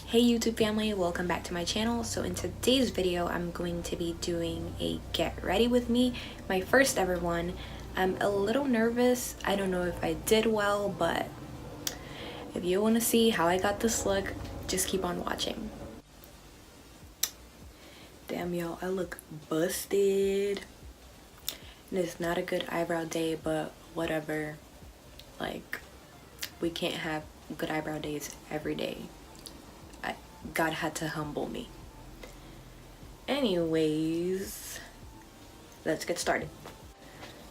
Hey YouTube family, welcome back to my channel. So in today's video, I'm going to be doing a get ready with me, my first ever one. I'm a little nervous. I don't know if I did well, but if you want to see how I got this look, just keep on watching. Damn y'all, I look busted. And it's not a good eyebrow day, but whatever. Like, we can't have good eyebrow days every day. God had to humble me. Anyways, let's get started.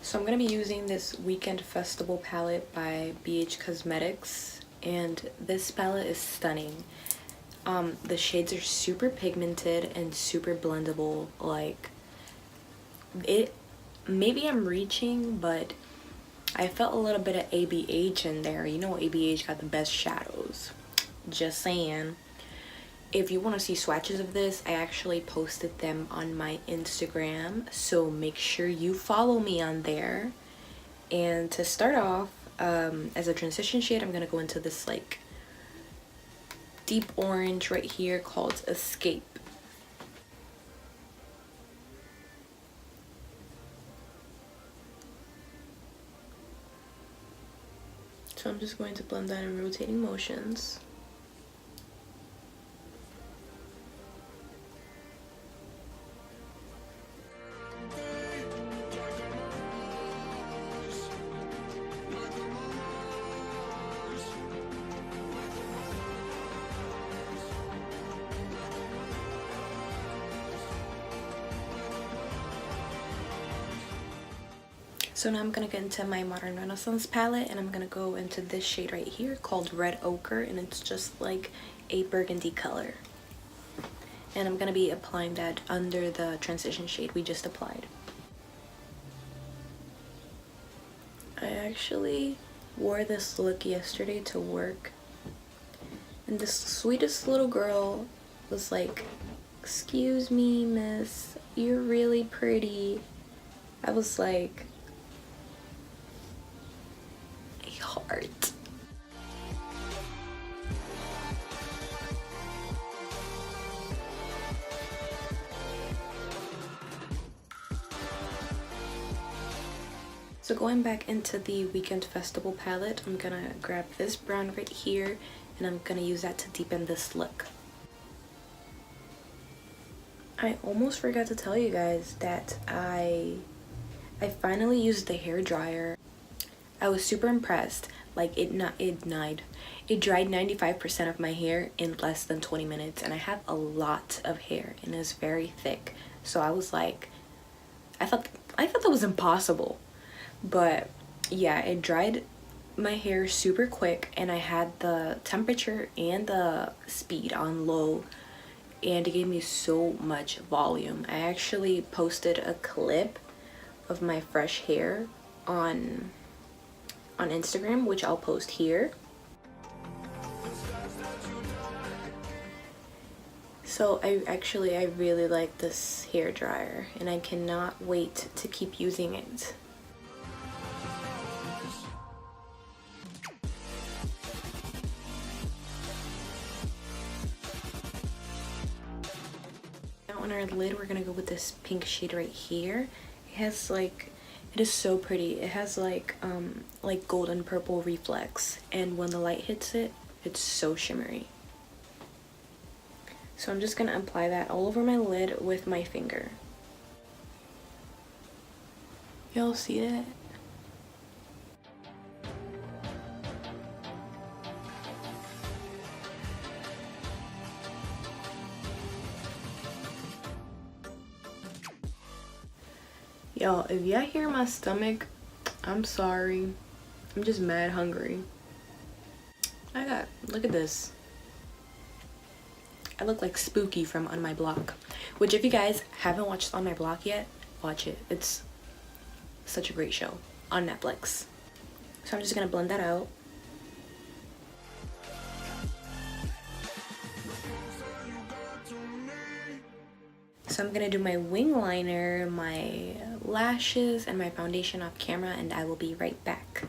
So I'm gonna be using this Weekend Festival palette by BH Cosmetics, and this palette is stunning. The shades are super pigmented and super blendable. Like, it, maybe I'm reaching, but I felt a little bit of ABH in there. You know, ABH got the best shadows. Just saying. If you want to see swatches of this, I actually posted them on my Instagram, so make sure you follow me on there. And to start off, as a transition shade, I'm going to go into this like deep orange right here called Escape. So I'm just going to blend that in rotating motions. So now I'm gonna get into my Modern Renaissance palette, and I'm gonna go into this shade right here called Red Ochre, and it's just like a burgundy color. And I'm gonna be applying that under the transition shade we just applied. I actually wore this look yesterday to work, and this sweetest little girl was like, "Excuse me, miss, you're really pretty." I was like, heart. So going back into the Weekend Festival palette, I'm gonna grab this brown right here, and I'm gonna use that to deepen this look. I almost forgot to tell you guys that I finally used the hair dryer. I was super impressed. Like, it dried 95% of my hair in less than 20 minutes, and I have a lot of hair and it's very thick. So I was like, I thought that was impossible. But yeah, it dried my hair super quick, and I had the temperature and the speed on low, and it gave me so much volume. I actually posted a clip of my fresh hair on Instagram, which I'll post here. So I really like this hair dryer, and I cannot wait to keep using it. Now on our lid, we're gonna go with this pink shade right here. It has like, it is so pretty. It has like golden purple reflex, and when the light hits it, it's so shimmery. So I'm just gonna apply that all over my lid with my finger. Y'all see that? Y'all, if y'all hear my stomach, I'm sorry. I'm just mad hungry. Look at this. I look like Spooky from On My Block, which if you guys haven't watched On My Block yet, watch it. It's such a great show on Netflix. So I'm just gonna blend that out. So I'm gonna do my wing liner, my lashes, and my foundation off camera, and I will be right back.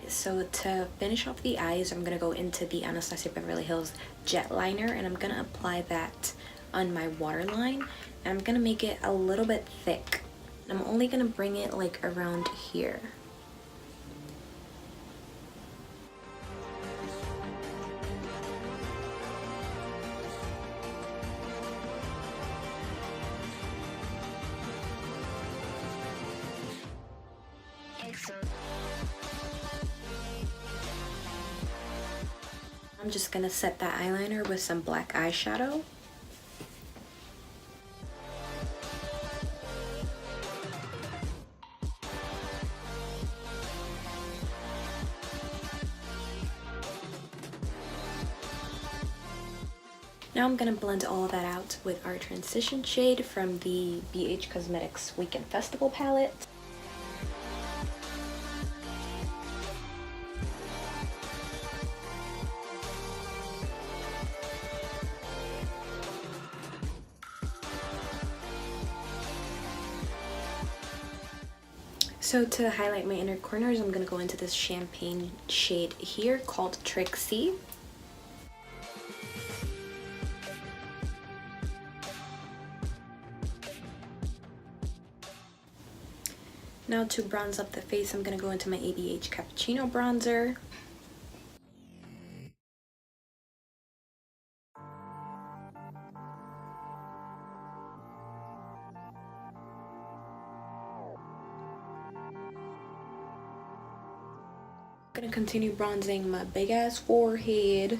So to finish off the eyes, I'm gonna go into the Anastasia Beverly Hills jet liner, and I'm gonna apply that on my waterline, and I'm gonna make it a little bit thick. I'm only gonna bring it like around here. I'm just gonna set that eyeliner with some black eyeshadow. Now I'm gonna blend all of that out with our transition shade from the BH Cosmetics Weekend Festival palette. So to highlight my inner corners, I'm gonna go into this champagne shade here called Trixie. Now to bronze up the face, I'm gonna go into my ABH Cappuccino bronzer. I'm gonna continue bronzing my big ass forehead.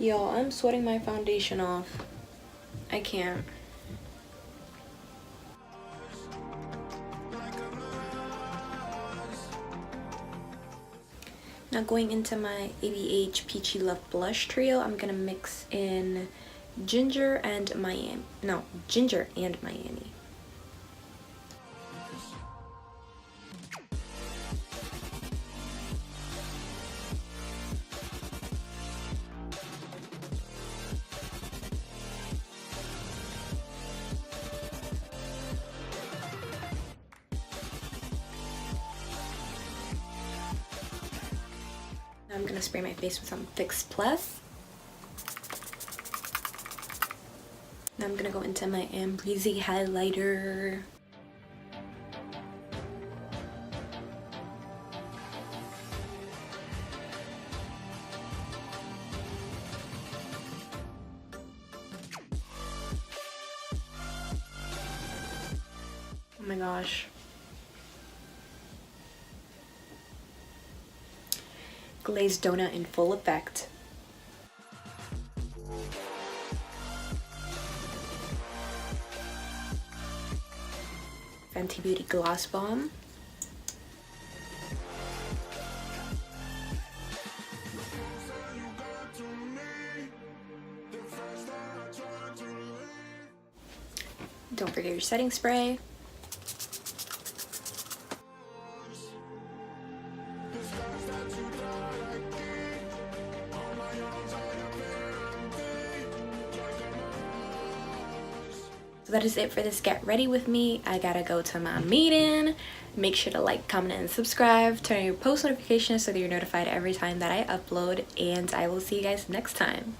Y'all, I'm sweating my foundation off. I can't. Now going into my ABH Peachy Love Blush Trio, I'm gonna mix in ginger and Miami. No, ginger and Miami. I'm gonna spray my face with some Fix Plus. Now I'm gonna go into my Amrezy highlighter. Oh my gosh. Glazed donut in full effect. Fenty Beauty Gloss Bomb. Don't forget your setting spray. So that is it for this Get Ready With Me. I gotta go to my meeting. Make sure to like, comment, and subscribe. Turn on your post notifications so that you're notified every time that I upload. And I will see you guys next time.